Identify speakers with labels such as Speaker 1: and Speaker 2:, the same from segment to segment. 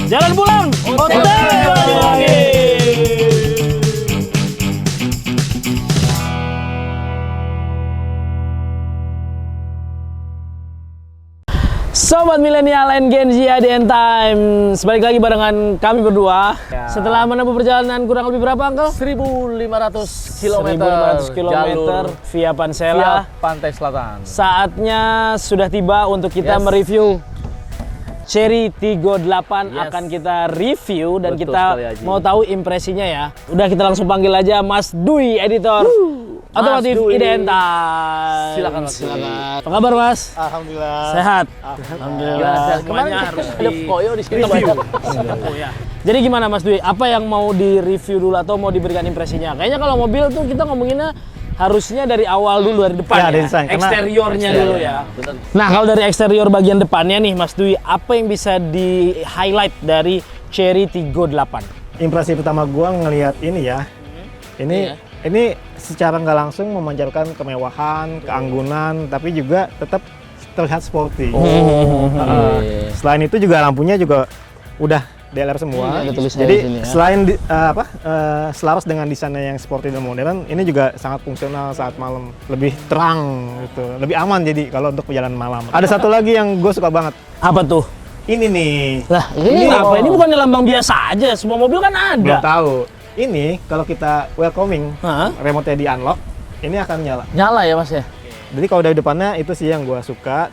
Speaker 1: Jalan pulang, OTW lagi. Sobat milenial and Gen Z at the end time, balik lagi barengan kami berdua.
Speaker 2: Ya.
Speaker 1: Setelah menempuh perjalanan kurang lebih berapa, Uncle?
Speaker 2: 1.500 km
Speaker 1: 1.500 km via Pansela,
Speaker 2: via Pantai Selatan.
Speaker 1: Saatnya sudah tiba untuk kita
Speaker 2: Yes.
Speaker 1: mereview Cherry Tiggo 8.
Speaker 2: Yes.
Speaker 1: Akan kita review dan
Speaker 2: Betul
Speaker 1: kita
Speaker 2: sekali, Haji.
Speaker 1: mau tahu impresinya ya. Udah, kita langsung panggil aja Mas Dwi, editor Otomotif
Speaker 2: Dwi.
Speaker 1: Identitas.
Speaker 2: Silakan, Mas Dwi.
Speaker 1: Apa kabar, Mas?
Speaker 3: Alhamdulillah.
Speaker 1: Sehat.
Speaker 2: Gimana? Kemarin
Speaker 1: Semuanya harus
Speaker 2: ada koyo di sini
Speaker 1: review.
Speaker 2: banyak.
Speaker 1: Jadi gimana Mas Dwi? Apa yang mau di-review dulu atau mau diberikan impresinya? Kayaknya kalau mobil tuh kita ngomonginnya harusnya dari awal dulu, dari depan
Speaker 3: Ya,
Speaker 1: ya,
Speaker 3: dari desain, karena
Speaker 1: eksteriornya dulu ya.
Speaker 2: Bener.
Speaker 1: Nah, kalau dari eksterior bagian depannya nih Mas Dwi, apa yang bisa di-highlight dari Cherry Tiggo 8?
Speaker 3: Impresi pertama gua ngelihat ini ya. Ini secara nggak langsung memancarkan kemewahan, keanggunan, tapi juga tetap terlihat sporty. Selain itu juga lampunya juga udah DLR semua.
Speaker 1: Ada tulisannya
Speaker 3: Jadi
Speaker 1: di sini ya.
Speaker 3: selain selaras dengan desainnya yang sporty dan modern, ini juga sangat fungsional saat malam, lebih terang gitu, lebih aman jadi kalau untuk perjalanan malam. Ada satu lagi yang gue suka banget.
Speaker 1: Apa tuh?
Speaker 3: Ini nih.
Speaker 1: Lah, ini apa? Ini bukan lambang biasa aja. Semua mobil kan ada.
Speaker 3: Belum tahu. Ini kalau kita welcoming,
Speaker 1: Hah?
Speaker 3: remote-nya di unlock, ini akan nyala.
Speaker 2: Nyala ya Mas ya?
Speaker 3: Jadi kalau dari depannya itu sih yang gua suka,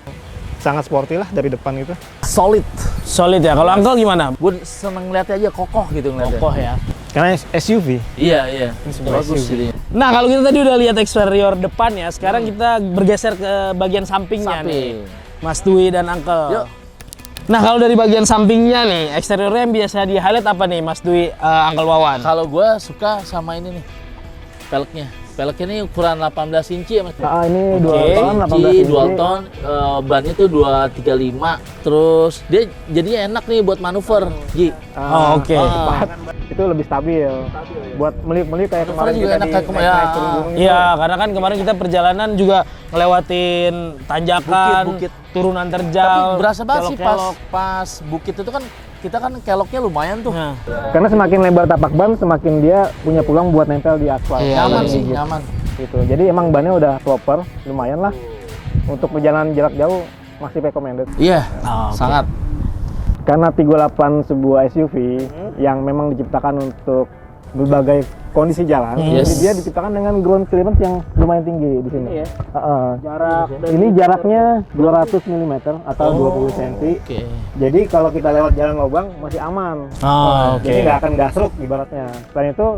Speaker 3: sangat sporty lah dari depan itu.
Speaker 2: Solid.
Speaker 1: Solid ya. Kalau Uncle gimana?
Speaker 2: Gue seneng ngeliatnya aja kokoh gitu ngeliatnya.
Speaker 1: Kokoh ya.
Speaker 3: Karena SUV.
Speaker 2: Iya, iya.
Speaker 3: sebuah
Speaker 2: Bagus
Speaker 3: SUV.
Speaker 2: jadi.
Speaker 1: Nah, kalau kita tadi udah lihat eksterior depan ya, sekarang kita bergeser ke bagian sampingnya nih. Mas Dwi dan Uncle.
Speaker 2: Yuk.
Speaker 1: Nah, kalau dari bagian sampingnya nih, eksteriornya yang biasa di highlight apa nih Mas Dwi, Uncle Wawan?
Speaker 2: Kalau gue suka sama ini nih, peleknya. Peleknya ini ukuran 18 inci ya Mas.
Speaker 3: Ini
Speaker 1: Oke.
Speaker 3: 2 ton, 18
Speaker 2: Inci,
Speaker 3: inci.
Speaker 2: dual tone, bannya tuh 235. Terus dia jadinya enak nih buat manuver, Ji.
Speaker 1: Oh, oke.
Speaker 3: Itu lebih stabil. Buat melip-melip kayak kemarin
Speaker 2: juga
Speaker 3: kita
Speaker 2: enak
Speaker 3: di
Speaker 2: kayak kemarin.
Speaker 3: naik turun gunung itu.
Speaker 1: Iya, karena kan kemarin kita perjalanan juga ngelewatin tanjakan,
Speaker 2: Bukit.
Speaker 1: turunan
Speaker 2: Tapi
Speaker 1: terjal.
Speaker 2: berasa banget sih
Speaker 1: kelok-kelok.
Speaker 2: pas bukit itu kan kita kan keloknya lumayan tuh.
Speaker 1: Nah,
Speaker 3: Karena semakin lebar tapak ban, semakin dia punya peluang buat nempel di aspal.
Speaker 1: Iya,
Speaker 2: Nyaman
Speaker 1: bener.
Speaker 2: sih, nyaman.
Speaker 3: Gitu. Jadi emang bannya udah proper, lumayan lah. Untuk perjalanan jarak jauh masih recommended.
Speaker 2: Iya,
Speaker 1: oke.
Speaker 2: sangat.
Speaker 3: Karena Tiggo 8 sebuah SUV yang memang diciptakan untuk berbagai kondisi jalan,
Speaker 2: Yes.
Speaker 3: jadi dia diciptakan dengan ground clearance yang lumayan tinggi di sini.
Speaker 1: Ini ya?
Speaker 3: Jarak ini jaraknya 200 mm atau 20 cm.
Speaker 2: Oke.
Speaker 3: Jadi kalau kita lewat jalan lubang masih aman.
Speaker 1: Oh, oke.
Speaker 3: Jadi nggak akan gasruk ibaratnya. Selain itu,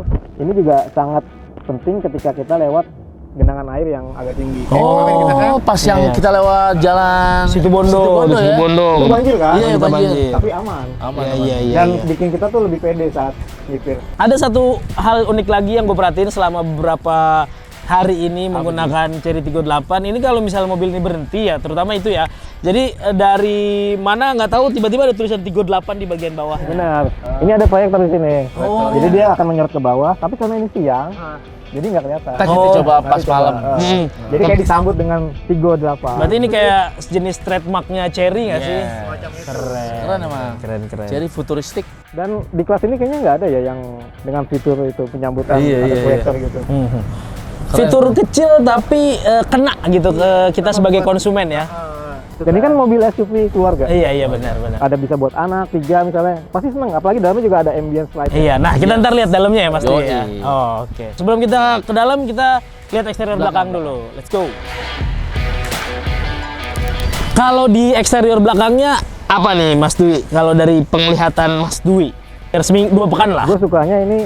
Speaker 3: ini juga sangat penting ketika kita lewat genangan air yang agak tinggi. Kemarin kita kan
Speaker 2: Oh, pas yang
Speaker 1: Iya.
Speaker 2: kita lewat jalan
Speaker 1: Situ Bondo,
Speaker 2: ya?
Speaker 1: Situ Bondo.
Speaker 3: itu banjir kan?
Speaker 2: Iya,
Speaker 1: Kita
Speaker 2: banjir.
Speaker 3: Tapi aman.
Speaker 2: Aman,
Speaker 1: Iya,
Speaker 2: aman.
Speaker 1: iya, iya.
Speaker 3: Dan
Speaker 1: iya.
Speaker 3: bikin kita tuh lebih pede saat nyipir.
Speaker 1: Ada satu hal unik lagi yang gue perhatiin selama beberapa hari ini menggunakan Cherry Tiggo 8. Ini kalau misalnya mobil ini berhenti ya, terutama itu ya. Jadi dari mana nggak tahu tiba-tiba ada tulisan Tiggo 8 di bagian bawah.
Speaker 3: Benar. Ini ada proyektor di sini.
Speaker 2: Oh.
Speaker 3: Jadi dia akan menyorot ke bawah, tapi karena ini siang, jadi nggak kelihatan.
Speaker 2: Kita coba pas
Speaker 3: Nanti coba.
Speaker 2: malam.
Speaker 3: Jadi kayak disambut dengan Tiggo 8.
Speaker 1: Berarti ini kayak jenis trademarknya Cherry nggak sih?
Speaker 2: Keren emang.
Speaker 1: Keren.
Speaker 2: Jadi futuristik.
Speaker 3: Dan di kelas ini kayaknya nggak ada ya yang dengan fitur itu penyambutan
Speaker 2: Iya,
Speaker 3: ada
Speaker 2: iya,
Speaker 3: proyektor gitu.
Speaker 1: Fitur kecil tapi kena gitu ke kita sebagai konsumen ya.
Speaker 3: Dan ini kan mobil SUV keluarga.
Speaker 1: Iya benar.
Speaker 3: Ada bisa buat anak, 3 misalnya. Pasti seneng, apalagi dalamnya juga ada ambience light.
Speaker 1: Iya, nah kita ntar lihat dalamnya ya Mas Dwi
Speaker 2: Yoi.
Speaker 1: ya. Oh, oke. Sebelum kita ke dalam, kita lihat eksterior belakang dulu. Let's go. Kalau di eksterior belakangnya apa nih Mas Dwi? Kalau dari penglihatan Mas Dwi, seminggu 2 pekan lah.
Speaker 3: Gue sukanya ini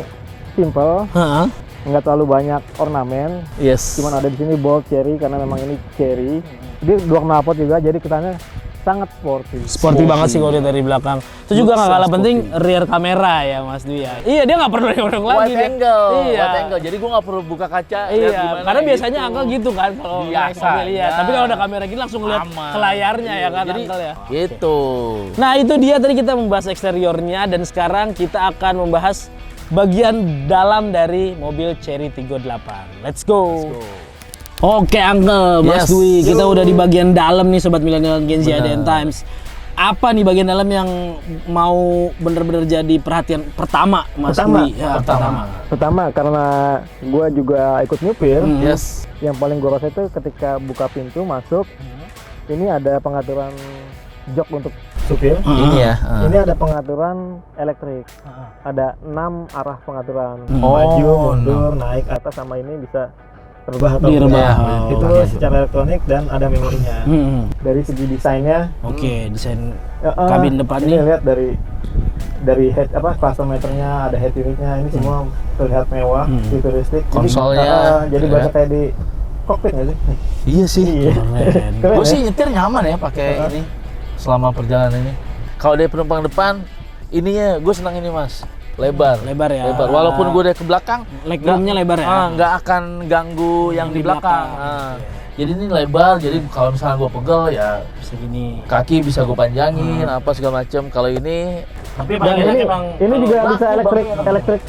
Speaker 3: simple,
Speaker 1: Heeh.
Speaker 3: nggak terlalu banyak ornamen.
Speaker 2: Yes.
Speaker 3: Cuman ada di sini bold cherry karena memang ini cherry. Dia dua knalpot juga, jadi kesannya sangat sporty.
Speaker 1: Sporty banget sih kalau dia dari belakang. Itu juga nggak kalah penting rear kamera ya Mas Dwi ya. Iya, dia nggak perlu nengok lagi.
Speaker 2: Wide
Speaker 1: dia.
Speaker 2: angle,
Speaker 1: Iya.
Speaker 2: wide angle. Jadi gua nggak perlu buka kaca. lihat
Speaker 1: Iya,
Speaker 2: gimana
Speaker 1: karena
Speaker 2: gitu.
Speaker 1: biasanya Uncle gitu kan kalau naik
Speaker 2: Biasa,
Speaker 1: mobil iya.
Speaker 2: ya.
Speaker 1: Tapi kalau ada kamera gini langsung lihat
Speaker 2: Aman.
Speaker 1: ke layarnya ya kan
Speaker 2: Jadi,
Speaker 1: Uncle ya.
Speaker 2: Gitu.
Speaker 1: Nah itu dia tadi kita membahas eksteriornya dan sekarang kita akan membahas bagian dalam dari mobil Cherry Tiggo 8. Let's go. Oke Uncle, Mas
Speaker 2: Yes.
Speaker 1: Dwi, kita udah di bagian dalam nih Sobat Millennial Gen Z
Speaker 2: Benar.
Speaker 1: ADN Times. apa nih bagian dalam yang mau bener-bener jadi perhatian pertama Mas
Speaker 3: Pertama?
Speaker 1: Dwi? Ya, pertama.
Speaker 3: Pertama karena gue juga ikut nyupir,
Speaker 2: Yes.
Speaker 3: yang paling gue rasa itu ketika buka pintu masuk, ini ada pengaturan jok untuk supir.
Speaker 2: Ini ya.
Speaker 3: Ini ada pengaturan elektrik. Ada 6 arah pengaturan.
Speaker 2: Oh,
Speaker 3: Maju, mundur, naik, atas, sama ini bisa terbah atau
Speaker 1: Direbah.
Speaker 3: enggak.
Speaker 1: Oh,
Speaker 3: Itu
Speaker 1: oke.
Speaker 3: secara elektronik dan ada memorinya. Dari segi desainnya,
Speaker 1: Oke, desain kabin depan
Speaker 3: ini
Speaker 1: nih.
Speaker 3: lihat dari head cluster meternya, ada head unitnya, ini semua terlihat mewah, futuristik.
Speaker 2: Konsolnya,
Speaker 3: Jadi
Speaker 2: ya.
Speaker 3: berasa kayak di kokpit nggak sih?
Speaker 2: Iya sih.
Speaker 3: Iya.
Speaker 1: Keren.
Speaker 3: Keren
Speaker 2: Gue
Speaker 3: ya?
Speaker 2: sih nyetir nyaman ya pakai ini selama perjalanan ini. Kalau dari penumpang depan, ininya gue senang ini Mas, lebar.
Speaker 1: Lebar ya.
Speaker 2: Lebar. Walaupun gue dari ke belakang,
Speaker 1: Legroomnya lebar ya.
Speaker 2: nggak akan ganggu yang di belakang. Jadi ini lebar, jadi kalau misalnya gue pegel ya
Speaker 1: Segini.
Speaker 2: kaki bisa gue panjangin, apa segala macam. Kalau ini
Speaker 1: Tapi
Speaker 3: Dan ini juga bisa elektrik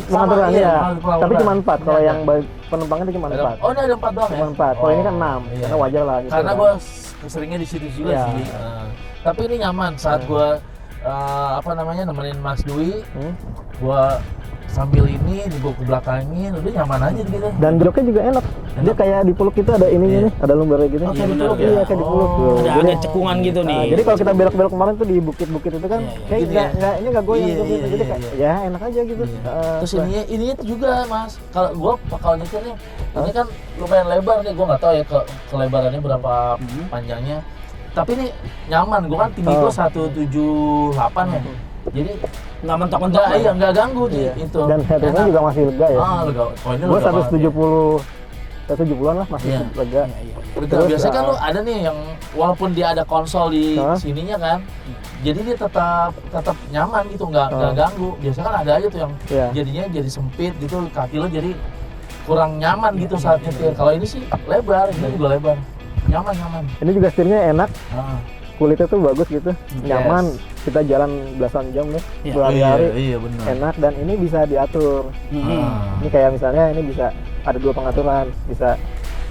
Speaker 3: pengaturan
Speaker 2: iya,
Speaker 3: ya.
Speaker 2: pengaturan.
Speaker 3: Tapi cuma 4. Kalau
Speaker 2: Iya,
Speaker 3: yang penumpangnya itu cuma 4.
Speaker 2: oh ini ada 4 doang ya?
Speaker 3: Cuma 4. Kalau ini kan 6.
Speaker 2: iya.
Speaker 3: Karena wajar lah gitu.
Speaker 2: Karena
Speaker 3: kan.
Speaker 2: gue seringnya di situ juga
Speaker 3: Iya.
Speaker 2: sih. Tapi ini nyaman saat gue nemenin Mas Dwi, gue sambil ini dibawa ke belakangin, udah nyaman aja gitu.
Speaker 3: Dan joknya juga enak. Dia kayak dipeluk itu ada ininya nih, ada lumbarnya gitu.
Speaker 2: Oh, kayak
Speaker 1: benar,
Speaker 2: dipeluk
Speaker 1: ya.
Speaker 3: Iya, kayak dipeluk tuh.
Speaker 1: Ada
Speaker 3: Jadi,
Speaker 1: cekungan gitu nih.
Speaker 3: jadi kalau kita belok-belok kemarin tuh di bukit-bukit itu kan, kayak
Speaker 2: Gitu
Speaker 3: ini nggak goyang
Speaker 2: Iya,
Speaker 3: tuh,
Speaker 2: iya,
Speaker 3: jadi
Speaker 2: iya,
Speaker 3: kayak
Speaker 2: iya.
Speaker 3: ya enak aja gitu.
Speaker 2: Terus ininya juga Mas, kalau nyetir nih, ini kan lumayan lebar nih, gue nggak tahu ya kelebarannya berapa panjangnya. Tapi ini nyaman, gue kan tinggi gue 178 ya. Jadi
Speaker 1: Nggak mentok-mentok.
Speaker 2: nggak ganggu
Speaker 3: Iya.
Speaker 2: itu.
Speaker 3: Dan headroomnya juga masih lega ya.
Speaker 2: lega. Oh, ini
Speaker 3: Gue
Speaker 2: lega banget.
Speaker 3: 170-an lah masih
Speaker 2: Iya.
Speaker 3: lega.
Speaker 2: Lega. Biasanya kan lu ada nih yang walaupun dia ada konsol di sininya kan, jadi dia tetap nyaman gitu, nggak ganggu. Biasanya kan ada aja tuh yang
Speaker 3: Iya.
Speaker 2: jadinya jadi sempit gitu, kaki lo jadi kurang nyaman gitu saat nyetir. Kalau ini sih lebar, ini juga lebar, nyaman.
Speaker 3: Ini juga setirnya enak.
Speaker 2: Ah.
Speaker 3: Kulitnya tuh bagus gitu, nyaman. Kita jalan belasan jam deh,
Speaker 1: Iya.
Speaker 3: berhari-hari,
Speaker 2: Iya benar.
Speaker 3: enak, dan ini bisa diatur.
Speaker 2: Ah.
Speaker 3: Ini kayak misalnya ini bisa ada 2 pengaturan, bisa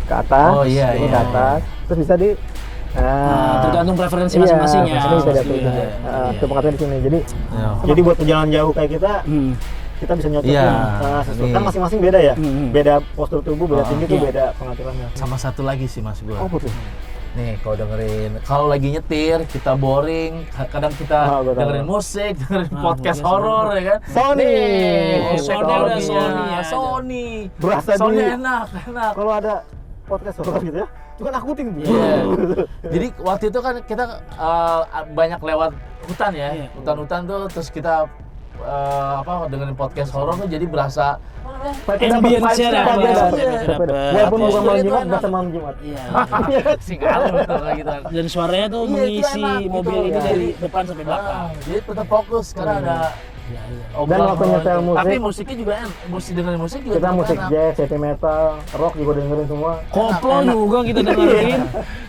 Speaker 3: ke atas,
Speaker 2: Oh, iya,
Speaker 3: ini
Speaker 2: iya,
Speaker 3: ke atas, terus bisa di
Speaker 1: Tergantung preferensi
Speaker 3: iya,
Speaker 1: masing-masing ya.
Speaker 3: ini bisa diatur.
Speaker 1: Iya,
Speaker 3: Itu pengaturan di sini. Jadi
Speaker 2: Iya.
Speaker 3: jadi buat perjalanan jauh kayak kita bisa nyocokin.
Speaker 2: Iya,
Speaker 3: Sesuai.
Speaker 2: ini.
Speaker 3: Kan masing-masing beda ya,
Speaker 1: Hmm.
Speaker 3: beda postur tubuh, beda tinggi tuh
Speaker 1: Iya.
Speaker 3: beda pengaturannya.
Speaker 2: Sama satu lagi sih Mas gua.
Speaker 3: Oh betul.
Speaker 2: Nih, kalau lagi nyetir, kita boring, kadang kita
Speaker 3: gua tahu.
Speaker 2: dengerin musik, dengerin podcast horor ya kan.
Speaker 3: Sony.
Speaker 2: Nih,
Speaker 3: Oh,
Speaker 1: Sony udah
Speaker 2: teknologinya,
Speaker 1: Sony ya.
Speaker 2: Sony.
Speaker 3: Berasa
Speaker 2: Sony
Speaker 3: di
Speaker 2: enak.
Speaker 3: kalau ada podcast horor gitu ya, itu kan akutin tuh.
Speaker 2: Iya. Jadi waktu itu kan kita banyak lewat hutan ya,
Speaker 1: Iya.
Speaker 2: hutan-hutan tuh, terus kita dengerin podcast horor tuh jadi berasa
Speaker 1: Ambience-nya dapet.
Speaker 3: Walaupun bukan malam
Speaker 2: Itu
Speaker 3: Jumat,
Speaker 2: enak.
Speaker 3: berasa malam Jumat.
Speaker 1: Iya.
Speaker 2: sing ngalur tuh kayak gitu.
Speaker 1: Dan suaranya tuh
Speaker 2: Iya, itu
Speaker 1: mengisi
Speaker 2: enak,
Speaker 1: mobil
Speaker 2: gitu.
Speaker 1: ini
Speaker 2: Iya.
Speaker 1: dari depan sampai belakang.
Speaker 2: Jadi tetap fokus karena ada
Speaker 3: Dan waktu nyetel musik,
Speaker 2: tapi musiknya juga dengerin musik juga
Speaker 3: kita
Speaker 2: tetap
Speaker 3: musik
Speaker 2: enak.
Speaker 3: jazz, heavy metal, rock juga dengerin semua.
Speaker 1: Koplo
Speaker 2: Enak.
Speaker 1: juga kita dengerin.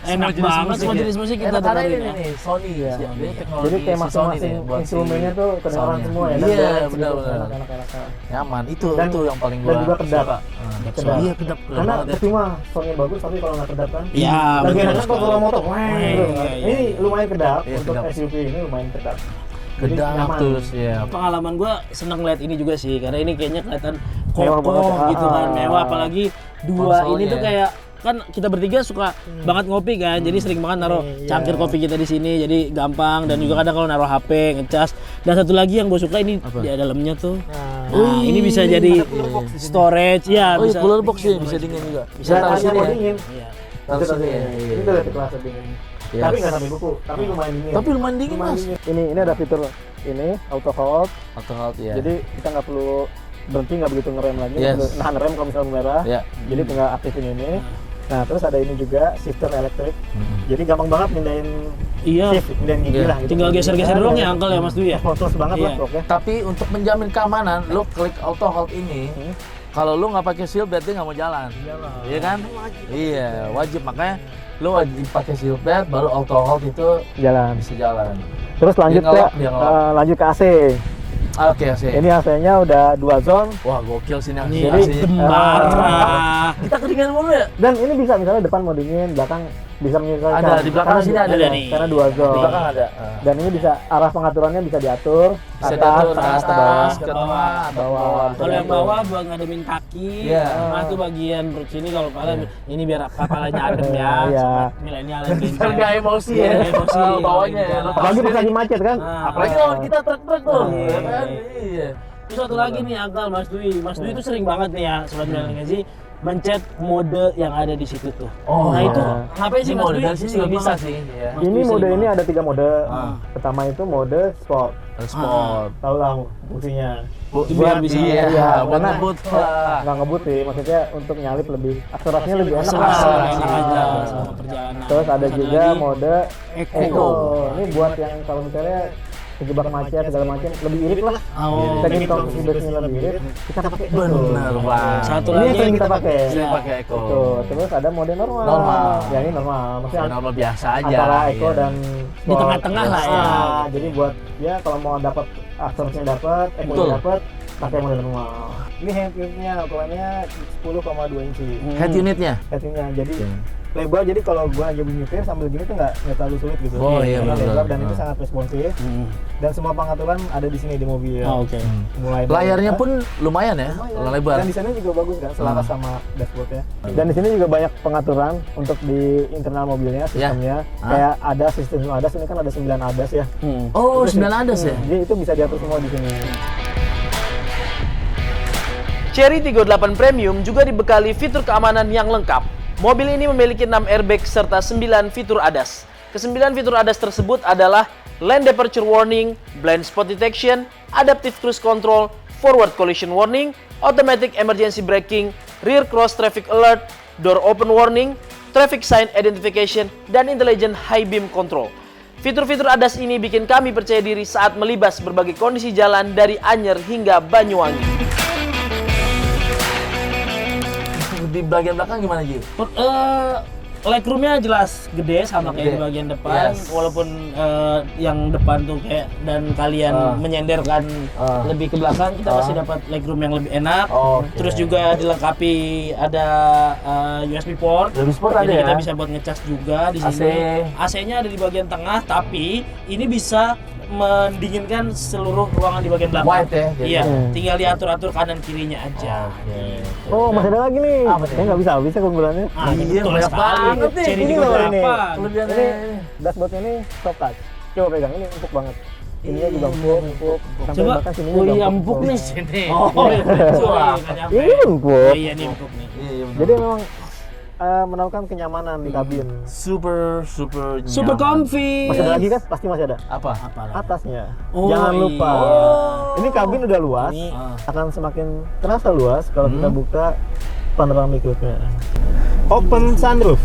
Speaker 1: Enak
Speaker 2: jenis
Speaker 1: banget
Speaker 2: musik
Speaker 1: semua
Speaker 2: ya.
Speaker 1: jenis musik kita
Speaker 2: Enak, karena
Speaker 1: dengerin
Speaker 2: ini
Speaker 1: ya.
Speaker 2: nih Sony ya. Jadi teknologi
Speaker 3: Jadi kayak
Speaker 2: si Sony
Speaker 3: masing-masing
Speaker 2: nih buat si
Speaker 3: instrumennya tuh kedengaran
Speaker 2: soundnya.
Speaker 3: semua ya.
Speaker 2: Iya,
Speaker 3: benar.
Speaker 2: benar-benar.
Speaker 3: Enak.
Speaker 2: Nyaman. Itu
Speaker 3: Dan-
Speaker 2: yang paling
Speaker 3: Dan
Speaker 2: gua
Speaker 3: juga kedap.
Speaker 2: suka.
Speaker 3: Kedap.
Speaker 2: Iya, kedap.
Speaker 3: Karena
Speaker 2: banget ya.
Speaker 3: percuma soundnya bagus tapi kalau nggak kedap kan.
Speaker 1: Iya,
Speaker 3: Lagi
Speaker 1: betul
Speaker 3: enak
Speaker 1: sekali.
Speaker 3: kalau motor. Wah,
Speaker 1: Iya,
Speaker 3: gitu.
Speaker 1: iya.
Speaker 3: Ini lumayan kedap
Speaker 2: Iya,
Speaker 3: untuk
Speaker 2: kedap.
Speaker 3: SUV ini lumayan kedap. Jadi
Speaker 2: Kedap
Speaker 3: nyaman.
Speaker 2: terus ya.
Speaker 1: Pengalaman gua seneng lihat ini juga sih karena ini kayaknya kelihatan
Speaker 3: Mewah
Speaker 1: kokoh
Speaker 3: banget.
Speaker 1: gitu kan, mewah, apalagi dua
Speaker 2: Konsolnya.
Speaker 1: ini tuh kayak kan kita bertiga suka banget ngopi kan, jadi sering banget naruh
Speaker 3: Iya.
Speaker 1: cangkir kopi kita di sini, jadi gampang. Dan juga kadang kalau naruh HP ngecas. Dan satu lagi yang gue suka ini
Speaker 2: Apa?
Speaker 1: di dalamnya tuh,
Speaker 3: Nah,
Speaker 1: ini bisa jadi storage ya,
Speaker 2: Oh,
Speaker 1: bisa
Speaker 2: iya, cooler box sih bisa dingin juga. Bisa
Speaker 3: dan
Speaker 2: taruh
Speaker 3: ada
Speaker 2: sini
Speaker 3: mau
Speaker 2: ya.
Speaker 3: dingin.
Speaker 1: Iya.
Speaker 2: Taruh
Speaker 3: Itu
Speaker 2: sini ya.
Speaker 3: Ini tuh dari kelas dingin.
Speaker 2: Yes.
Speaker 3: Tapi nggak sampai buku, tapi lumayan dingin.
Speaker 2: Tapi lumayan dingin,
Speaker 3: Lumayan
Speaker 2: Mas.
Speaker 3: dingin. Ini ada fitur ini auto hold.
Speaker 2: Auto hold ya.
Speaker 3: Jadi kita nggak perlu berhenti, nggak begitu ngerem lagi, nggak
Speaker 2: Yes.
Speaker 3: perlu nahan rem kalau misalnya merah.
Speaker 2: ya.
Speaker 3: Jadi tinggal aktifin ini. Nah terus ada ini juga shifter elektrik. Jadi gampang banget mindahin
Speaker 1: Iya.
Speaker 3: shift, mindahin gigi
Speaker 2: Iya.
Speaker 3: lah. Gitu.
Speaker 1: Tinggal geser-geser doang ya, Uncle ya, Mas Dwi ya?
Speaker 3: Effortless banget lah,
Speaker 1: Iya.
Speaker 3: oke.
Speaker 2: Tapi untuk menjamin keamanan, lo klik auto hold ini. Kalau lo nggak pakai seatbelt dia nggak mau jalan. Iya kan? Iya, wajib. Makanya lo wajib pakai seatbelt baru auto hold itu
Speaker 3: Jalan.
Speaker 2: bisa jalan.
Speaker 3: Terus lanjut
Speaker 2: Dia
Speaker 3: ke
Speaker 2: ngelok, dia ngelok.
Speaker 3: lanjut ke AC.
Speaker 2: Oke, sih.
Speaker 3: Ini AC-nya udah 2 zone.
Speaker 2: Wah, gokil sih nih.
Speaker 1: Ini
Speaker 3: Jadi,
Speaker 2: AC-nya.
Speaker 1: gembara.
Speaker 2: Kita kedinginan mulu ya?
Speaker 3: Dan ini bisa misalnya depan mau dingin, belakang
Speaker 4: bisa menyesuaikan.
Speaker 2: Ada di belakang
Speaker 4: Karena
Speaker 2: sini ada
Speaker 1: nih.
Speaker 4: Karena 2 zone.
Speaker 2: Di belakang ada.
Speaker 4: Dan ini bisa arah pengaturannya bisa diatur
Speaker 2: Bisa diatur ke
Speaker 4: atas,
Speaker 2: atas,
Speaker 4: ke
Speaker 2: ke
Speaker 4: bawah.
Speaker 2: tengah, atau ke bawah.
Speaker 1: Kalau yang bawah buat ngademin kaki,
Speaker 2: Iya.
Speaker 1: nah itu bagian perut sini kalau kepala ini biar kepalanya adem ya,
Speaker 4: Iya.
Speaker 1: sobat milenial yang
Speaker 2: Biar
Speaker 1: gencar.
Speaker 2: nggak emosi ya.
Speaker 1: Nggak emosi.
Speaker 2: Bawahnya ya.
Speaker 1: Kalau
Speaker 4: Apalagi pas lagi macet kan.
Speaker 1: Nah,
Speaker 2: Apalagi lawan kita truk-truk tuh.
Speaker 1: Iya.
Speaker 2: ya kan? Iya.
Speaker 1: Terus satu lagi nih Akal, Mas Dwi. Mas Dwi itu sering banget nih ya, sobat milenial sih mencet mode yang ada di situ tuh.
Speaker 2: Oh,
Speaker 1: nah itu
Speaker 4: iya.
Speaker 1: ngapain sih
Speaker 2: Ini
Speaker 1: Mas
Speaker 2: mode
Speaker 1: Dwi?
Speaker 2: dari sini juga
Speaker 1: Sering
Speaker 2: bisa
Speaker 1: banget.
Speaker 2: sih. Ya.
Speaker 1: Mas
Speaker 4: Ini
Speaker 1: Dwi
Speaker 4: mode
Speaker 1: sering
Speaker 4: ini
Speaker 1: banget.
Speaker 4: ada 3 mode.
Speaker 2: Ah.
Speaker 4: Pertama itu mode sport.
Speaker 2: Sport.
Speaker 4: Tahu lah fungsinya.
Speaker 1: Itu biar bisa
Speaker 2: iya,
Speaker 4: Iya,
Speaker 2: buat
Speaker 4: karena
Speaker 2: ngebut lah.
Speaker 4: nggak ngebut sih, maksudnya untuk nyalip lebih akselerasinya lebih enak
Speaker 1: Seru
Speaker 4: lah.
Speaker 1: enak aja
Speaker 4: Nah.
Speaker 1: sama perjalanan.
Speaker 4: Terus ada
Speaker 1: Satu
Speaker 4: juga
Speaker 1: lagi,
Speaker 4: mode
Speaker 1: Eco.
Speaker 4: Eco. Ini buat yang kalau misalnya terjebak macet segala macam lebih irit lah.
Speaker 1: Oh,
Speaker 4: Saking konfidensinya lebih irit, kita pakai Eco.
Speaker 2: Bener banget.
Speaker 1: Satu
Speaker 4: Ini
Speaker 1: lagi
Speaker 4: yang sering kita pakai.
Speaker 2: Saya pakai Eco.
Speaker 4: Eco. Terus ada mode normal.
Speaker 2: Normal.
Speaker 4: Ya ini normal. Maksudnya
Speaker 2: Normal biasa aja.
Speaker 4: antara Eco
Speaker 2: iya.
Speaker 4: dan
Speaker 1: Di
Speaker 4: sport.
Speaker 1: tengah-tengah lah ya.
Speaker 4: Ah, jadi buat ya kalau mau dapat akselerasinya dapat,
Speaker 2: Betul.
Speaker 4: Eco dapat, pakai mode normal. Ini head unitnya ukurannya 10,2 inci.
Speaker 2: Head unitnya.
Speaker 4: Head unitnya jadi lebar, jadi kalau gua aja nyetir sambil gini tuh nggak terlalu sulit gitu.
Speaker 2: Oh, iya,
Speaker 4: Karena
Speaker 2: betul.
Speaker 4: lebar dan itu
Speaker 2: Ah.
Speaker 4: sangat responsif.
Speaker 1: Hmm.
Speaker 4: Dan semua pengaturan ada di sini di mobil.
Speaker 1: Oh, oke.
Speaker 4: Mulai dari-
Speaker 2: Layarnya pun lumayan ya,
Speaker 4: Lumayan.
Speaker 2: lebar.
Speaker 4: Dan di sana juga bagus kan, selaras
Speaker 2: Ah.
Speaker 4: sama dashboardnya. Dan di sini juga banyak pengaturan untuk di internal mobilnya, sistemnya.
Speaker 2: Ah.
Speaker 4: Kayak ada sistem ADAS, ini kan ada 9 ADAS ya.
Speaker 1: Hmm.
Speaker 2: Oh, 9 ADAS ya?
Speaker 4: Jadi itu bisa diatur semua di sini.
Speaker 5: Chery 38 Premium juga dibekali fitur keamanan yang lengkap. Mobil ini memiliki 6 airbag serta 9 fitur ADAS. Ke-9 fitur ADAS tersebut adalah Lane Departure Warning, Blind Spot Detection, Adaptive Cruise Control, Forward Collision Warning, Automatic Emergency Braking, Rear Cross Traffic Alert, Door Open Warning, Traffic Sign Identification, dan Intelligent High Beam Control. Fitur-fitur ADAS ini bikin kami percaya diri saat melibas berbagai kondisi jalan dari Anyer hingga Banyuwangi.
Speaker 2: Di bagian belakang gimana Ji?
Speaker 1: Legroomnya jelas gede sama kayak
Speaker 2: Gede.
Speaker 1: di bagian depan,
Speaker 2: Yes.
Speaker 1: walaupun yang depan tuh kayak dan kalian menyenderkan lebih ke belakang, kita pasti dapat legroom yang lebih enak.
Speaker 2: Oke.
Speaker 1: Terus juga dilengkapi ada USB port.
Speaker 2: USB port
Speaker 1: Jadi
Speaker 2: ada
Speaker 1: kita
Speaker 2: ya?
Speaker 1: bisa buat ngecas juga di
Speaker 2: AC.
Speaker 1: sini. AC-nya ada di bagian tengah, tapi ini bisa mendinginkan seluruh ruangan di bagian belakang.
Speaker 2: White ya, jadi.
Speaker 1: Iya, tinggal diatur-atur kanan kirinya aja.
Speaker 4: Oh, masih ada lagi nih.
Speaker 2: Apa nih?
Speaker 4: Ya nggak bisa habis keunggulannya.
Speaker 1: Ah,
Speaker 2: Iya,
Speaker 1: betul
Speaker 2: banyak
Speaker 1: sekali.
Speaker 2: banget nih.
Speaker 1: Cherry
Speaker 4: Ini loh ini.
Speaker 1: 38.
Speaker 2: Kelebihannya.
Speaker 4: Ini dashboardnya ini soft touch. Coba pegang, ini empuk banget. Ininya juga empuk. Sampai
Speaker 1: Coba,
Speaker 4: bahkan sininya
Speaker 1: oh
Speaker 4: juga
Speaker 1: iya empuk nih.
Speaker 2: Sini.
Speaker 1: Oh, iya. Sorry, nggak nyampe.
Speaker 4: Ini empuk.
Speaker 1: Oh iya, ini empuk nih.
Speaker 2: Iya, iya, bener.
Speaker 4: Jadi memang menawarkan kenyamanan di kabin.
Speaker 2: super
Speaker 1: Super
Speaker 2: nyaman.
Speaker 1: comfy.
Speaker 4: Masih ada lagi kan? Pasti masih ada.
Speaker 2: Apa?
Speaker 1: Apalagi?
Speaker 4: Atasnya.
Speaker 1: Oh,
Speaker 4: Jangan
Speaker 1: iya.
Speaker 4: lupa. Ini kabin udah luas.
Speaker 1: Ini-
Speaker 4: Akan semakin terasa luas kalau kita buka panoramic roof-nya. Open sunroof.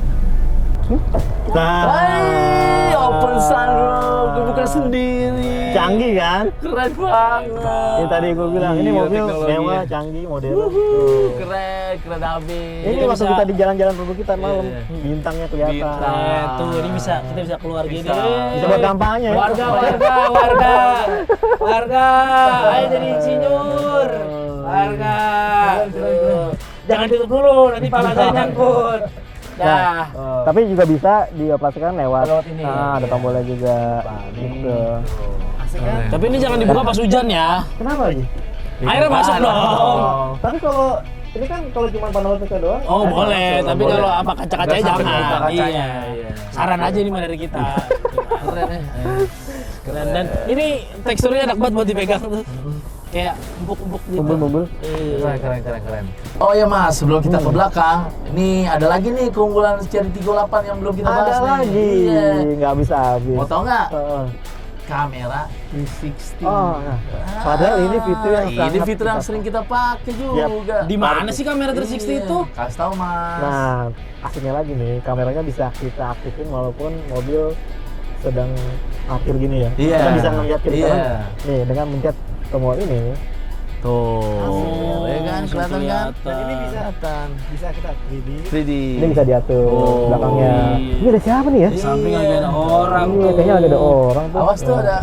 Speaker 4: Nah,
Speaker 2: Hai, open sunroof, kebuka sendiri.
Speaker 4: canggih kan?
Speaker 2: Keren banget.
Speaker 4: Ini tadi gue bilang, ini
Speaker 2: Iya,
Speaker 4: mobil
Speaker 2: teknologinya.
Speaker 4: mewah, canggih, modern. Tuh.
Speaker 2: Keren habis.
Speaker 4: Ini
Speaker 1: Kita
Speaker 4: waktu
Speaker 1: bisa-
Speaker 4: kita di jalan-jalan perbukitan malam,
Speaker 2: Iya.
Speaker 4: bintangnya kelihatan.
Speaker 2: Bintang.
Speaker 1: Nah, tuh ini bisa kita bisa keluar gini.
Speaker 4: Bisa buat kampanye.
Speaker 1: Warga, ayo jadi insinyur. Warga. Tuh. Jangan tutup dulu, nanti pala saya nyangkut. Dah.
Speaker 4: Tapi juga bisa dioperasikan lewat.
Speaker 2: Lewat ini.
Speaker 4: Ada tombolnya juga. Gitu.
Speaker 1: Tapi ini jangan dibuka pas hujan ya.
Speaker 4: Kenapa lagi?
Speaker 1: Airnya masuk dong.
Speaker 4: Tapi kalau ini kan kalau cuma panoramika doang.
Speaker 1: Oh boleh, tapi
Speaker 2: boleh.
Speaker 1: kalau apa kaca-kacanya
Speaker 2: Nggak sampai
Speaker 1: jangan.
Speaker 2: kaca-kacanya,
Speaker 1: Iya.
Speaker 2: iya.
Speaker 1: Saran aja nih dari kita.
Speaker 2: Keren ya.
Speaker 1: Keren dan ini teksturnya enak banget buat dipegang tuh. Kayak empuk-empuk gitu.
Speaker 4: Bubul-bubul.
Speaker 1: Iya.
Speaker 2: Keren. Oh ya Mas, sebelum kita ke belakang, ini ada lagi nih keunggulan Cherry 38 yang belum kita bahas
Speaker 4: Ada
Speaker 2: nih.
Speaker 4: lagi.
Speaker 2: Iya.
Speaker 4: Nggak bisa habis.
Speaker 2: Mau tau nggak?
Speaker 4: Heeh.
Speaker 2: Kamera 360.
Speaker 4: Oh, nah. Padahal ini fitur yang
Speaker 2: ini
Speaker 4: sangat
Speaker 2: fitur yang
Speaker 4: kita-
Speaker 2: sering kita pakai juga.
Speaker 1: Di mana sih kamera 360 itu?
Speaker 2: Iya. Kasih tahu Mas.
Speaker 4: Nah, asiknya lagi nih, kameranya bisa kita aktifin walaupun mobil sedang parkir gini ya.
Speaker 2: Iya.
Speaker 4: Kita bisa ngeliat kiri
Speaker 2: Iya.
Speaker 4: kanan. Nih, dengan mencet tombol ini,
Speaker 2: Tuh, ya kan
Speaker 1: langsung
Speaker 2: kelihatan kan?
Speaker 1: kelihatan.
Speaker 4: ini bisa kita 3D.
Speaker 2: 3D.
Speaker 4: Ini bisa diatur
Speaker 2: Oh,
Speaker 4: belakangnya.
Speaker 1: iya.
Speaker 4: Ini ada siapa nih ya?
Speaker 1: Di samping lagi ada orang
Speaker 4: Iya,
Speaker 1: tuh.
Speaker 4: kayaknya lagi ada orang tuh.
Speaker 2: Awas tuh ada.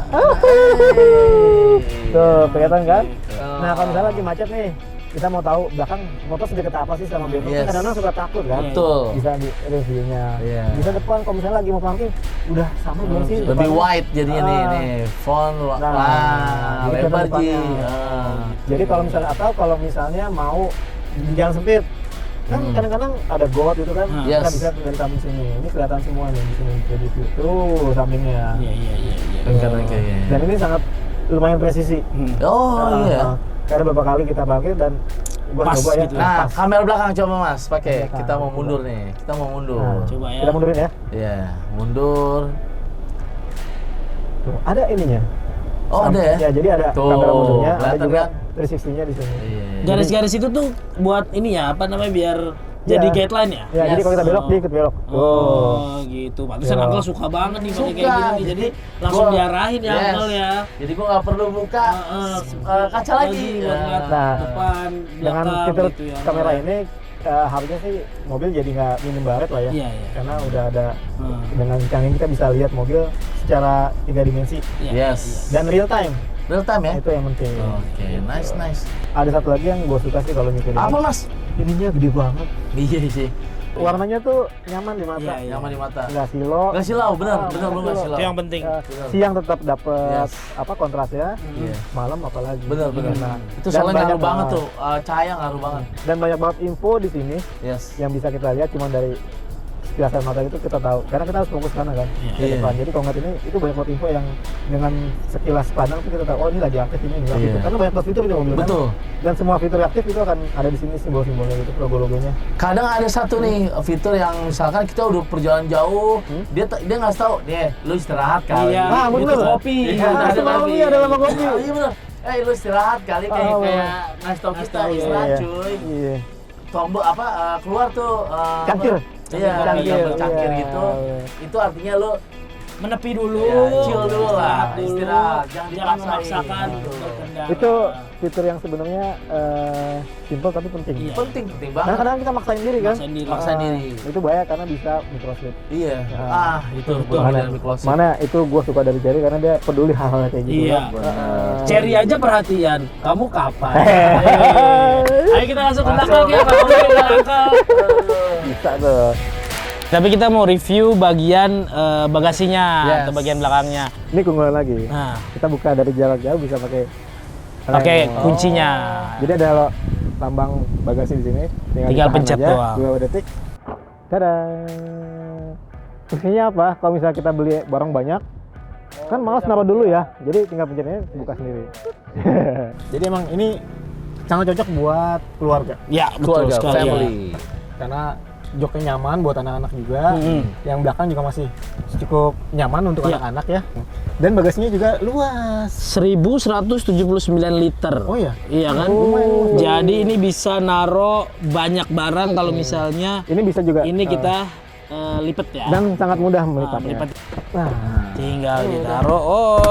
Speaker 4: Tuh, kelihatan kan? Nah, kalau misalnya lagi macet nih, kita mau tahu belakang motor sedekat apa sih sama belakang.
Speaker 2: Yes.
Speaker 4: Kadang-kadang suka takut kan.
Speaker 2: Betul.
Speaker 4: Bisa di reviewnya.
Speaker 2: Iya.
Speaker 4: Bisa depan kalau misalnya lagi mau parkir udah sama belum sih?
Speaker 2: Lebih
Speaker 4: depannya?
Speaker 2: wide jadinya nih font
Speaker 4: jadi
Speaker 2: lebar
Speaker 4: depannya.
Speaker 2: Ji.
Speaker 4: Jadi kalau misalnya atau kalau misalnya mau di jalan sempit kan kadang-kadang ada got itu kan
Speaker 2: Yes.
Speaker 4: kita bisa kelihatan di sini. Ini kelihatan semua nih di sini. Jadi itu sampingnya.
Speaker 1: Iya.
Speaker 2: Kan kayaknya.
Speaker 4: Dan ini sangat lumayan presisi.
Speaker 2: Oh iya.
Speaker 4: Karena beberapa kali kita pakai dan gua
Speaker 1: Pas
Speaker 4: coba ya.
Speaker 1: gitu.
Speaker 2: Nah,
Speaker 4: pas.
Speaker 2: kamera belakang coba Mas, pakai.
Speaker 4: Belakang.
Speaker 2: Kita mau mundur nih. Kita mau mundur.
Speaker 4: Nah,
Speaker 1: Coba ya.
Speaker 4: Kita mundurin ya.
Speaker 2: Iya, mundur.
Speaker 4: Tuh, ada ininya.
Speaker 2: Oh, ada ya?
Speaker 4: Ya, jadi ada
Speaker 2: Tuh,
Speaker 4: kamera mundurnya, ada
Speaker 2: kelihatan
Speaker 4: juga
Speaker 2: kan?
Speaker 4: 360-nya di sini.
Speaker 2: Iya.
Speaker 1: Garis-garis itu tuh buat ini ya, apa namanya, biar jadi
Speaker 4: Iya.
Speaker 1: guideline ya?
Speaker 4: Ya, jadi kalau kita belok, dia ikut belok.
Speaker 1: Oh, gitu. Pantesan
Speaker 4: Belok.
Speaker 1: Uncle suka banget nih pakai
Speaker 2: Suka.
Speaker 1: kayak gini nih. Jadi langsung
Speaker 2: Gua-
Speaker 1: diarahin ya
Speaker 2: Yes.
Speaker 1: Uncle ya.
Speaker 2: Jadi gua nggak perlu buka kaca lagi.
Speaker 1: buat ngeliat
Speaker 4: Nah,
Speaker 1: depan,
Speaker 4: Dengan
Speaker 1: belakang
Speaker 4: fitur
Speaker 1: gitu ya.
Speaker 4: kamera ini, harusnya sih mobil jadi nggak minim baret lah ya.
Speaker 1: Iya.
Speaker 4: Karena udah ada
Speaker 1: Hmm.
Speaker 4: dengan canggih kita bisa lihat mobil secara 3 dimensi
Speaker 1: Iya,
Speaker 2: Yes.
Speaker 4: dan real time.
Speaker 2: Real time ya?
Speaker 4: Itu yang penting.
Speaker 2: Oke, nice.
Speaker 4: Ada satu lagi yang gue suka sih kalau nyetir ini.
Speaker 2: Apa Mas?
Speaker 4: Ininya gede banget.
Speaker 2: Iya sih.
Speaker 4: Warnanya tuh nyaman di mata.
Speaker 1: Iya.
Speaker 2: Nyaman di mata.
Speaker 4: Nggak silau.
Speaker 2: Nggak silau, benar lu
Speaker 4: nggak
Speaker 2: nggak
Speaker 4: silau.
Speaker 2: silau.
Speaker 1: Itu yang penting.
Speaker 4: Siang tetap dapat
Speaker 2: Yes.
Speaker 4: kontrasnya.
Speaker 2: Iya.
Speaker 4: Malam apalagi.
Speaker 2: Benar.
Speaker 4: Nah,
Speaker 2: Itu
Speaker 4: dan
Speaker 2: soalnya ngaruh
Speaker 4: banyak
Speaker 2: banget tuh. Cahaya ngaruh banget.
Speaker 4: Dan banyak banget info di sini
Speaker 2: Yes.
Speaker 4: yang bisa kita lihat cuma dari sekilasan mata itu kita tahu. Karena kita harus fokus sana kan. Di
Speaker 2: Iya.
Speaker 4: depan. Jadi kalau ngeliat ini itu banyak banget info yang dengan sekilas pandang tuh kita tahu oh ini lagi aktif ini nggak aktif.
Speaker 2: Iya.
Speaker 4: Karena banyak banget fitur di mobil kan.
Speaker 2: Betul.
Speaker 4: Dan semua fitur aktif itu akan ada di sini simbol-simbolnya gitu, logo-logonya.
Speaker 2: Kadang ada satu nih fitur yang misalkan kita udah perjalanan jauh, dia nggak tahu, nih lu istirahat kali.
Speaker 1: Iya.
Speaker 4: Ah, bener.
Speaker 1: Itu kopi.
Speaker 2: Iya,
Speaker 4: Ah,
Speaker 2: ada
Speaker 4: semalam
Speaker 2: kopi.
Speaker 4: iya, ada lama kopi.
Speaker 2: Iya bener. Lu istirahat kali kayak
Speaker 4: Oh,
Speaker 2: kayak ngasih tau
Speaker 1: Ngasih
Speaker 2: kita
Speaker 1: tahu,
Speaker 2: istirahat
Speaker 4: Iya.
Speaker 2: cuy.
Speaker 4: Iya.
Speaker 2: Tombol apa keluar tuh
Speaker 4: Cangkir.
Speaker 2: Iya,
Speaker 4: Cangkir,
Speaker 2: tombol cangkir
Speaker 4: iya.
Speaker 2: gitu. Itu artinya lu
Speaker 1: Menepi dulu.
Speaker 2: Ya, chill dulu lah,
Speaker 1: dulu.
Speaker 2: istirahat, jangan
Speaker 1: Jangan
Speaker 2: dipaksain.
Speaker 1: memaksakan
Speaker 2: Betul.
Speaker 1: berkendara.
Speaker 4: Itu fitur yang sebenarnya simple tapi penting.
Speaker 1: Iya.
Speaker 2: penting
Speaker 4: Karena
Speaker 2: banget.
Speaker 4: kadang kita maksain diri kan.
Speaker 1: Maksain diri.
Speaker 2: Maksain diri.
Speaker 4: Itu bahaya karena bisa microslip.
Speaker 2: Iya.
Speaker 4: Ah,
Speaker 2: Itu
Speaker 4: Mana,
Speaker 2: close.
Speaker 4: mana itu gue suka dari Jerry karena dia peduli hal-hal kayak gitu.
Speaker 1: Iya. Cherry aja perhatian. Kamu kapan? Ayo kita langsung ke belakang ya. Kalau ke belakang.
Speaker 4: Bisa tuh.
Speaker 1: Tapi kita mau review bagian bagasinya
Speaker 2: Yes.
Speaker 1: atau bagian belakangnya.
Speaker 4: Ini keunggulan lagi.
Speaker 1: Nah,
Speaker 4: Kita buka dari jarak jauh bisa pakai
Speaker 1: pakai
Speaker 4: rem.
Speaker 1: kuncinya.
Speaker 4: Jadi ada lambang bagasi di sini.
Speaker 1: Tinggal
Speaker 4: ditahan
Speaker 1: pencet
Speaker 4: aja,
Speaker 1: doang.
Speaker 4: 2 detik. Tada. Fungsinya apa? Kalau misalnya kita beli barang banyak, kan malas naruh dulu ya. Jadi tinggal pencetnya buka sendiri. Jadi emang ini sangat cocok buat keluarga.
Speaker 1: Ya, betul
Speaker 2: Keluarga,
Speaker 1: sekali.
Speaker 2: family.
Speaker 4: Karena joknya nyaman buat anak-anak juga.
Speaker 1: Mm-hmm.
Speaker 4: Yang belakang juga masih cukup nyaman untuk
Speaker 1: Iya.
Speaker 4: anak-anak ya. Dan bagasinya juga luas.
Speaker 1: 1179 liter.
Speaker 4: Oh iya.
Speaker 1: Iya kan?
Speaker 4: Oh.
Speaker 1: Jadi ini bisa naro banyak barang kalau misalnya
Speaker 4: Ini bisa juga.
Speaker 1: ini kita lipet ya.
Speaker 4: dan sangat mudah
Speaker 1: Nah,
Speaker 4: melipatnya.
Speaker 1: melipat.
Speaker 4: Nah,
Speaker 1: Tinggal ditaruh.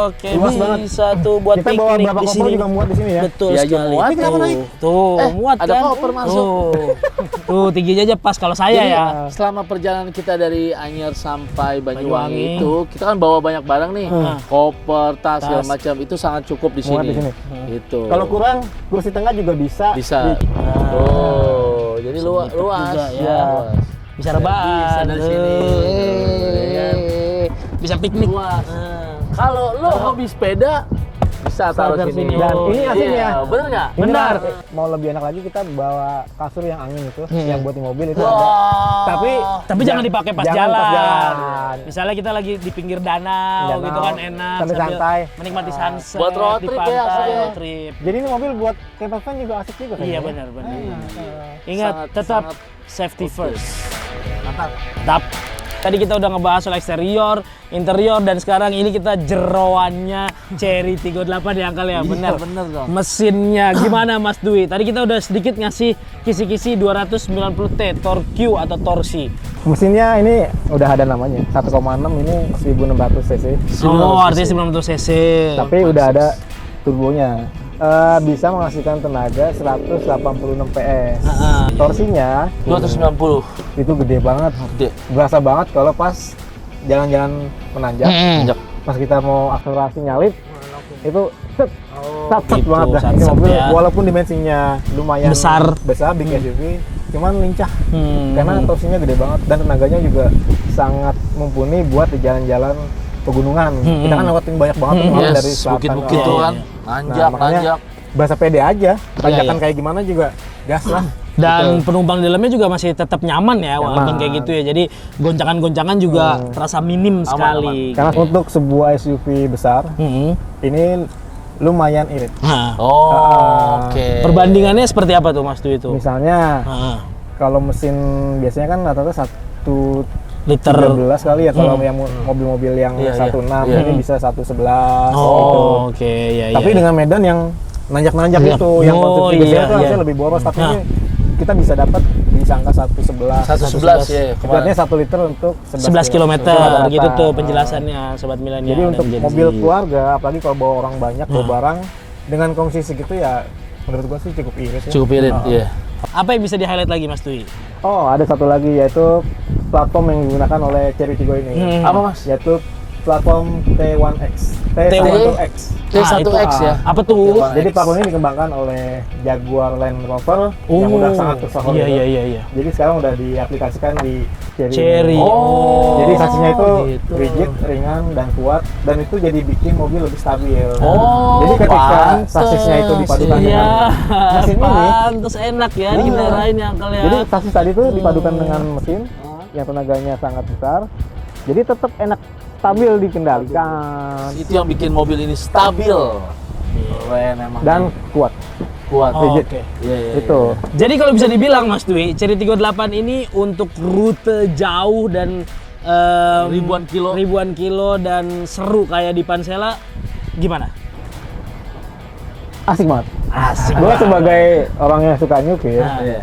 Speaker 1: Oke,
Speaker 4: Luas banget.
Speaker 1: bisa tuh buat
Speaker 4: kita bawa
Speaker 1: piknik
Speaker 4: berapa
Speaker 1: di
Speaker 4: koper
Speaker 1: sini.
Speaker 4: juga muat di sini ya.
Speaker 1: Betul
Speaker 2: Iya, aja
Speaker 1: sekali.
Speaker 2: muat.
Speaker 4: Ini kenapa
Speaker 1: Tuh,
Speaker 4: naik?
Speaker 1: tuh muat
Speaker 2: ada
Speaker 1: kan?
Speaker 2: koper masuk.
Speaker 1: Tuh, tingginya aja pas kalau saya
Speaker 2: Jadi,
Speaker 1: ya.
Speaker 2: selama perjalanan kita dari Anyer sampai
Speaker 1: Banyuwangi.
Speaker 2: Banyuwangi itu, kita kan bawa banyak barang nih, koper, tas, segala
Speaker 1: Tas.
Speaker 2: macam. Itu sangat cukup di
Speaker 4: Muat
Speaker 2: sini.
Speaker 4: di sini.
Speaker 2: Itu.
Speaker 4: Kalau kurang kursi tengah juga bisa.
Speaker 2: bisa.
Speaker 4: Di-
Speaker 2: Oh, jadi luas.
Speaker 1: Sedikit juga ya.
Speaker 2: Luas.
Speaker 1: Bisa rebahan.
Speaker 2: Bisa dari sini. Ya kan?
Speaker 1: Bisa piknik.
Speaker 2: Luas. Kalau lo hobi sepeda, bisa taruh
Speaker 1: Taruh
Speaker 2: sini.
Speaker 1: sini.
Speaker 4: Dan
Speaker 1: Oh,
Speaker 4: ini aslinya.
Speaker 2: Iya, bener nggak?
Speaker 4: Ini
Speaker 1: Benar.
Speaker 4: Mau lebih enak lagi kita bawa kasur yang angin itu, yang buat di mobil itu ada.
Speaker 2: Wah.
Speaker 1: Tapi jangan dipakai pas
Speaker 4: jangan
Speaker 1: jalan.
Speaker 4: pas jalan.
Speaker 1: Misalnya kita lagi di pinggir danau,
Speaker 4: Danau,
Speaker 1: gitu kan enak
Speaker 4: sambil santai.
Speaker 1: menikmati sunset
Speaker 2: Buat road
Speaker 1: di
Speaker 2: trip ya,
Speaker 1: pantai,
Speaker 2: asik ya.
Speaker 1: road trip.
Speaker 4: Jadi ini mobil buat camper van juga asik juga.
Speaker 1: Iya
Speaker 4: kayaknya.
Speaker 1: benar. Ingat
Speaker 2: Sangat-
Speaker 1: tetap
Speaker 2: sangat
Speaker 1: safety
Speaker 2: oke.
Speaker 1: first.
Speaker 2: Mantap.
Speaker 1: Mantap. Tadi kita udah ngebahas soal eksterior, interior, dan sekarang ini kita jeroannya Cherry 38 ya Uncle ya, benar.
Speaker 2: bener dong.
Speaker 1: Mesinnya gimana Mas Dwi? Tadi kita udah sedikit ngasih kisi-kisi 290T torque atau torsi.
Speaker 4: Mesinnya ini udah ada namanya, 1,6 ini 1600 cc.
Speaker 1: Oh, artinya 90 cc.
Speaker 4: Tapi udah ada turbonya. Bisa menghasilkan tenaga 186 PS. Torsinya
Speaker 2: 290.
Speaker 4: itu gede banget.
Speaker 2: Gede.
Speaker 4: Berasa banget kalau pas jalan-jalan menanjak.
Speaker 1: Mm-mm.
Speaker 4: Pas kita mau akselerasi nyalip, itu set
Speaker 1: gitu,
Speaker 4: banget dah. Ini
Speaker 1: sat-sat
Speaker 4: mobil
Speaker 1: ya.
Speaker 4: walaupun dimensinya lumayan
Speaker 1: Besar.
Speaker 4: big SUV, cuman lincah karena
Speaker 1: Hmm.
Speaker 4: torsinya gede banget dan tenaganya juga sangat mumpuni buat di jalan-jalan pegunungan. Kita kan lewatin banyak banget tuh kemarin dari
Speaker 2: Yes,
Speaker 4: selatan.
Speaker 2: bukit-bukit
Speaker 1: Iya,
Speaker 2: tuh
Speaker 1: iya,
Speaker 2: kan,
Speaker 1: iya.
Speaker 2: nanjak,
Speaker 4: makanya
Speaker 2: nanjak.
Speaker 4: bahasa pede aja. Tanjakan
Speaker 1: iya.
Speaker 4: kayak gimana juga gas lah.
Speaker 1: Dan
Speaker 4: Gitu.
Speaker 1: penumpang di dalamnya juga masih tetap nyaman ya, walaupun
Speaker 4: Nyaman.
Speaker 1: kayak gitu ya. Jadi goncangan-goncangan juga terasa minim sekali.
Speaker 4: Karena untuk sebuah SUV besar
Speaker 1: Hmm.
Speaker 4: ini lumayan irit.
Speaker 1: Nah,
Speaker 2: Oh, oke.
Speaker 1: perbandingannya seperti apa tuh Mas Dwi itu?
Speaker 4: Misalnya
Speaker 1: Nah,
Speaker 4: kalau mesin biasanya kan rata-rata 1
Speaker 1: liter.
Speaker 4: 13 kali ya kalau yang mobil-mobil yang
Speaker 2: Iya, iya.
Speaker 4: 1.6
Speaker 2: Iya.
Speaker 4: ini bisa 1.11 gitu.
Speaker 1: Oh, oke, ya,
Speaker 4: Tapi
Speaker 1: ya.
Speaker 4: dengan medan yang nanjak-nanjak
Speaker 1: Iya.
Speaker 4: itu, yang
Speaker 1: Oh,
Speaker 4: konsumsi
Speaker 1: iya,
Speaker 4: biasanya itu
Speaker 1: iya.
Speaker 4: harusnya lebih boros, tapi
Speaker 1: Nah.
Speaker 4: ini kita bisa dapat di angka 1.11.
Speaker 2: 111 ya
Speaker 4: Itu
Speaker 2: kemarin.
Speaker 4: artinya 1 liter untuk
Speaker 1: 11 km
Speaker 4: rata-rata.
Speaker 1: gitu tuh penjelasannya Sobat Milenial.
Speaker 4: Jadi
Speaker 1: dan
Speaker 4: untuk
Speaker 1: Gen Z.
Speaker 4: mobil keluarga, apalagi kalau bawa orang banyak, bawa barang, dengan kondisi segitu ya menurut gua sih cukup irit ya.
Speaker 2: Cukup irit, iya.
Speaker 1: Apa yang bisa di-highlight lagi Mas Dwi?
Speaker 4: Oh, ada satu lagi yaitu platform yang digunakan oleh Chery Tiggo ini.
Speaker 2: Apa, Mas?
Speaker 4: Yaitu platform T1X. T1X.
Speaker 2: T1X ya.
Speaker 1: Apa tuh?
Speaker 2: T1X.
Speaker 4: Jadi platform ini dikembangkan oleh Jaguar Land Rover yang udah sangat tersohor.
Speaker 1: Iya,
Speaker 4: gitu.
Speaker 1: iya, iya, iya.
Speaker 4: Jadi sekarang udah diaplikasikan di Chery.
Speaker 1: Cherry.
Speaker 4: ini. Jadi saksinya itu
Speaker 2: gitu.
Speaker 4: rigid, ringan, dan kuat, dan itu jadi bikin mobil lebih stabil.
Speaker 2: Oh,
Speaker 4: jadi ketika
Speaker 2: pantes.
Speaker 4: sasisnya itu dipadukan
Speaker 1: Iya,
Speaker 4: dengan mesin ini,
Speaker 1: pantes enak ya dikendarain ya Uncle ya.
Speaker 4: jadi sasis tadi itu dipadukan dengan mesin yang tenaganya sangat besar, jadi tetap enak, stabil dikendalikan
Speaker 2: Itu yang bikin mobil ini stabil. Keren emang.
Speaker 4: dan kuat.
Speaker 2: kuat.
Speaker 1: Oh,
Speaker 4: rigid.
Speaker 1: oke.
Speaker 2: Iya, iya,
Speaker 4: Itu.
Speaker 1: Jadi kalau bisa dibilang Mas Dwi, Chery 38 ini untuk rute jauh dan
Speaker 2: Ribuan kilo.
Speaker 1: dan seru kayak di Pansela gimana?
Speaker 4: Asik banget.
Speaker 1: Asik.
Speaker 4: Gue sebagai orang yang suka nyupir,
Speaker 1: Nah.
Speaker 2: Iya.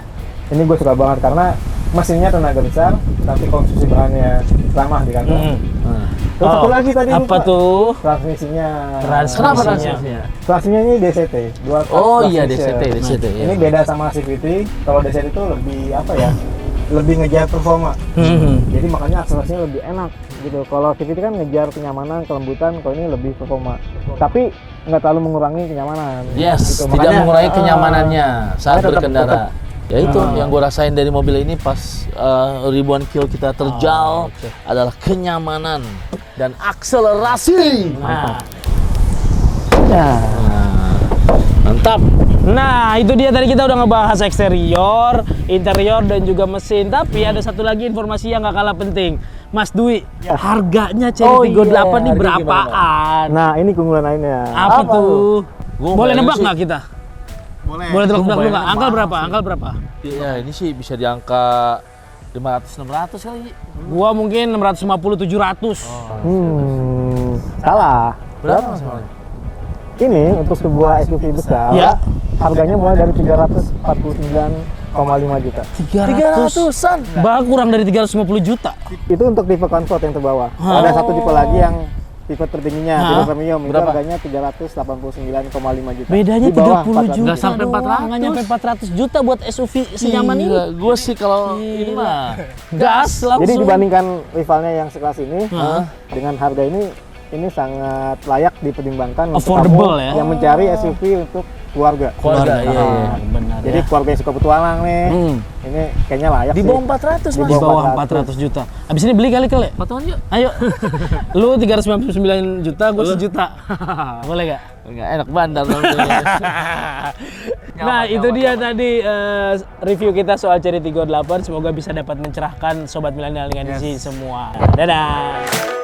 Speaker 4: ini gue suka banget karena mesinnya tenaga besar, tapi konsumsi bahannya ramah di kantong.
Speaker 1: Mm.
Speaker 2: Nah.
Speaker 4: Terus satu lagi tadi
Speaker 1: apa
Speaker 4: lupa.
Speaker 1: tuh?
Speaker 4: Transmisinya.
Speaker 2: Kenapa
Speaker 1: Transmisinya.
Speaker 2: transmisinya?
Speaker 4: Transmisinya ini DCT. Dual clutch
Speaker 2: Oh iya
Speaker 4: transmission.
Speaker 2: DCT.
Speaker 4: Ini beda sama CVT. Kalau DCT itu lebih apa ya? Lebih ngejar performa.
Speaker 1: Hmm.
Speaker 4: Jadi makanya akselerasinya lebih enak gitu. Kalau CVT kan ngejar kenyamanan, kelembutan. Kalau ini lebih performa. Tapi nggak terlalu mengurangi kenyamanan.
Speaker 2: Yes,
Speaker 4: Gitu.
Speaker 2: tidak
Speaker 4: Makanya,
Speaker 2: mengurangi kenyamanannya saat
Speaker 4: tetap-
Speaker 2: berkendara. Ya itu
Speaker 4: Ah.
Speaker 2: yang gue rasain dari mobil ini pas ribuan kilo kita terjal
Speaker 1: oke.
Speaker 2: adalah kenyamanan dan akselerasi.
Speaker 1: Nah.
Speaker 2: Nah, mantap.
Speaker 1: Nah, itu dia tadi kita udah ngebahas eksterior, interior, dan juga mesin. Tapi ada satu lagi informasi yang gak kalah penting. Mas Dwi, harganya Chery
Speaker 2: Oh
Speaker 1: 38
Speaker 2: iya,
Speaker 1: nih
Speaker 2: harganya
Speaker 1: berapaan?
Speaker 4: Nah ini keunggulan lainnya.
Speaker 1: Apa
Speaker 2: apa
Speaker 1: tuh?
Speaker 2: Gua
Speaker 1: Boleh
Speaker 2: bayangin
Speaker 1: nebak
Speaker 2: sih.
Speaker 1: nggak kita?
Speaker 3: Boleh.
Speaker 1: Boleh tebak-tebak
Speaker 2: Gua
Speaker 1: dulu nggak?
Speaker 2: bayangin
Speaker 1: Angka berapa? Angka berapa?
Speaker 2: Ya ini sih bisa di angka 500-600 kali.
Speaker 1: Gua mungkin 650-700.
Speaker 4: Salah.
Speaker 2: Berapa sebenarnya?
Speaker 4: Ini untuk sebuah SUV besar.
Speaker 1: Ya.
Speaker 4: Harganya mulai dari 349,5 juta.
Speaker 2: 300-an.
Speaker 1: Bahkan kurang dari 350 juta.
Speaker 4: Itu untuk tipe Comfort yang terbawah. Ada satu tipe lagi yang tipe tertingginya,
Speaker 1: Hah?
Speaker 4: tipe premium. Itu
Speaker 2: Berapa?
Speaker 4: harganya 389,5 juta.
Speaker 1: Bedanya
Speaker 4: Di bawah
Speaker 1: 30 juta.
Speaker 2: Nggak sampai
Speaker 1: doang.
Speaker 2: 400.
Speaker 1: Nggak nyampe 400 juta buat SUV senyaman ini.
Speaker 2: Gue sih kalau ini mah
Speaker 1: Gas langsung.
Speaker 4: Jadi dibandingkan rivalnya yang sekelas ini,
Speaker 1: Hah?
Speaker 4: dengan harga ini sangat layak dipertimbangkan untuk
Speaker 1: Affordable
Speaker 4: kamu
Speaker 1: ya.
Speaker 4: yang mencari SUV untuk keluarga.
Speaker 2: keluarga. Iya, iya.
Speaker 4: Nah,
Speaker 1: Benar
Speaker 4: Jadi
Speaker 1: ya.
Speaker 4: keluarga yang suka petualang nih, ini kayaknya layak
Speaker 2: Di
Speaker 4: sih.
Speaker 2: bawah 400
Speaker 4: Di
Speaker 2: mas.
Speaker 1: Di bawah
Speaker 4: 400
Speaker 1: 400 juta. Abis ini beli kali kali.
Speaker 2: Potongan yuk.
Speaker 1: Ayo. Lu 399 juta, gue 1 juta. Boleh gak?
Speaker 2: Enggak enak bandar dong.
Speaker 1: Nah, itu dia tadi review kita soal Chery 38. Semoga bisa dapat mencerahkan sobat milenial dengan isi semua. Dadah.